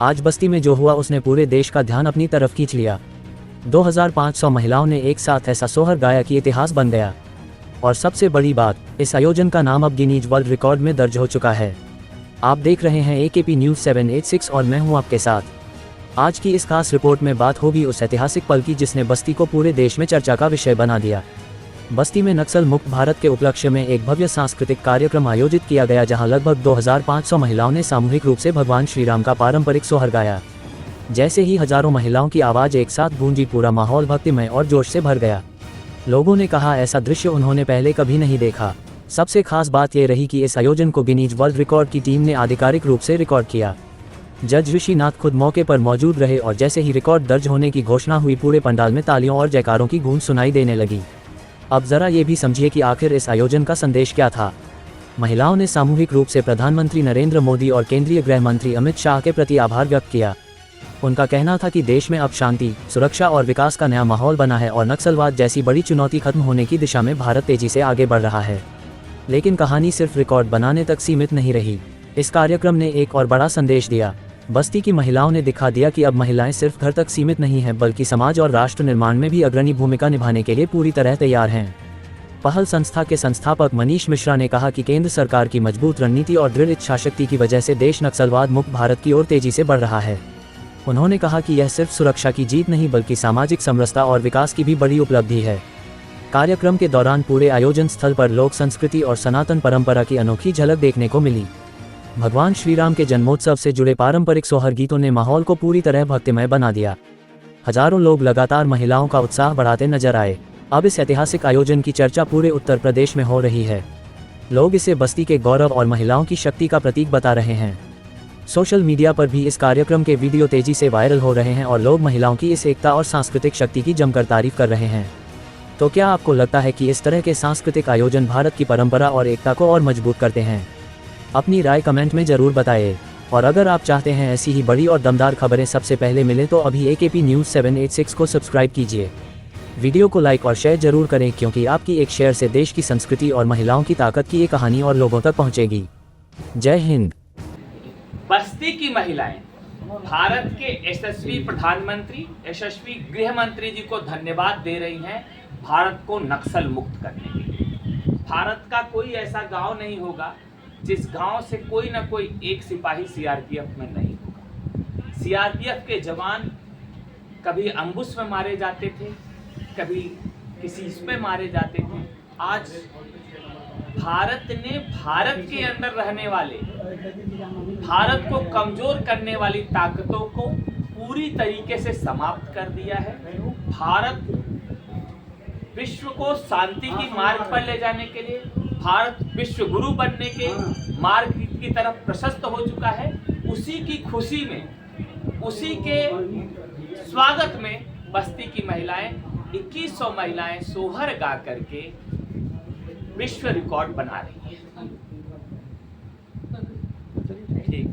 आज बस्ती में जो हुआ उसने पूरे देश का ध्यान अपनी तरफ खींच लिया। 2500 महिलाओं ने एक साथ ऐसा सोहर गाया कि इतिहास बन गया। और सबसे बड़ी बात, इस आयोजन का नाम अब गिनीज वर्ल्ड रिकॉर्ड में दर्ज हो चुका है। आप देख रहे हैं AKP न्यूज़ 786 और मैं हूं आपके साथ। आज की इस खास रिपोर्ट में बात होगी उस ऐतिहासिक पल की जिसने बस्ती को पूरे देश में चर्चा का विषय बना दिया। बस्ती में नक्सल मुक्त भारत के उपलक्ष्य में एक भव्य सांस्कृतिक कार्यक्रम आयोजित किया गया, जहां लगभग 2500 महिलाओं ने सामूहिक रूप से भगवान श्री राम का पारंपरिक सोहर गाया। जैसे ही हजारों महिलाओं की आवाज़ एक साथ गूंजी, पूरा माहौल भक्तिमय और जोश से भर गया। लोगों ने कहा ऐसा दृश्य उन्होंने पहले कभी नहीं देखा। सबसे खास बात यह रही कि इस आयोजन को गिनीज वर्ल्ड रिकॉर्ड की टीम ने आधिकारिक रूप से रिकॉर्ड किया। जज ऋषिनाथ खुद मौके पर मौजूद रहे और जैसे ही रिकॉर्ड दर्ज होने की घोषणा हुई, पूरे पंडाल में तालियों और जयकारों की गूंज सुनाई देने लगी। अब जरा ये भी समझिए कि आखिर इस आयोजन का संदेश क्या था। महिलाओं ने सामूहिक रूप से प्रधानमंत्री नरेंद्र मोदी और केंद्रीय गृह मंत्री अमित शाह के प्रति आभार व्यक्त किया। उनका कहना था कि देश में अब शांति, सुरक्षा और विकास का नया माहौल बना है और नक्सलवाद जैसी बड़ी चुनौती खत्म होने की दिशा में भारत तेजी से आगे बढ़ रहा है। लेकिन कहानी सिर्फ रिकॉर्ड बनाने तक सीमित नहीं रही। इस कार्यक्रम ने एक और बड़ा संदेश दिया। बस्ती की महिलाओं ने दिखा दिया कि अब महिलाएं सिर्फ घर तक सीमित नहीं हैं, बल्कि समाज और राष्ट्र निर्माण में भी अग्रणी भूमिका निभाने के लिए पूरी तरह तैयार हैं। पहल संस्था के संस्थापक मनीष मिश्रा ने कहा कि केंद्र सरकार की मजबूत रणनीति और दृढ़ इच्छाशक्ति की वजह से देश नक्सलवाद मुक्त भारत की ओर तेजी से बढ़ रहा है। उन्होंने कहा कि यह सिर्फ सुरक्षा की जीत नहीं, बल्कि सामाजिक समरसता और विकास की भी बड़ी उपलब्धि है। कार्यक्रम के दौरान पूरे आयोजन स्थल पर लोक संस्कृति और सनातन परंपरा की अनोखी झलक देखने को मिली। भगवान श्री राम के जन्मोत्सव से जुड़े पारंपरिक सोहर गीतों ने माहौल को पूरी तरह भक्तिमय बना दिया। हजारों लोग लगातार महिलाओं का उत्साह बढ़ाते नजर आए। अब इस ऐतिहासिक आयोजन की चर्चा पूरे उत्तर प्रदेश में हो रही है। लोग इसे बस्ती के गौरव और महिलाओं की शक्ति का प्रतीक बता रहे हैं। सोशल मीडिया पर भी इस कार्यक्रम के वीडियो तेजी से वायरल हो रहे हैं और लोग महिलाओं की इस एकता और सांस्कृतिक शक्ति की जमकर तारीफ कर रहे हैं। तो क्या आपको लगता है कि इस तरह के सांस्कृतिक आयोजन भारत की परंपरा और एकता को और मजबूत करते हैं? अपनी राय कमेंट में जरूर बताएं। और अगर आप चाहते हैं ऐसी ही बड़ी और दमदार खबरें सबसे पहले मिलें तो अभी AKP न्यूज़ 786 को सब्सक्राइब कीजिए। वीडियो को लाइक और शेयर जरूर करें, क्योंकि आपकी एक शेयर से देश की संस्कृति और महिलाओं की ताकत की ये कहानी और लोगों तक पहुंचेगी। जय हिंद। बस्ती की महिलाएं भारत के यशस्वी प्रधानमंत्री, यशस्वी गृह मंत्री जी को धन्यवाद दे रही हैं भारत को नक्सल मुक्त करने के लिए। भारत का कोई ऐसा गांव नहीं होगा जिस गांव से कोई ना कोई एक सिपाही CRPF में नहीं होगा। CRPF के जवान कभी अम्बुश में मारे जाते थे, कभी किसी इसमें मारे जाते थे। आज भारत ने भारत के अंदर रहने वाले, भारत को कमजोर करने वाली ताकतों को पूरी तरीके से समाप्त कर दिया है। भारत विश्व को शांति की मार्ग पर ले जाने के लिए, भारत विश्व गुरु बनने के मार्ग की तरफ प्रशस्त हो चुका है। उसी की खुशी में, उसी के स्वागत में बस्ती की महिलाएं, 2100 महिलाएं सोहर गा करके विश्व रिकॉर्ड बना रही हैं। ठीक।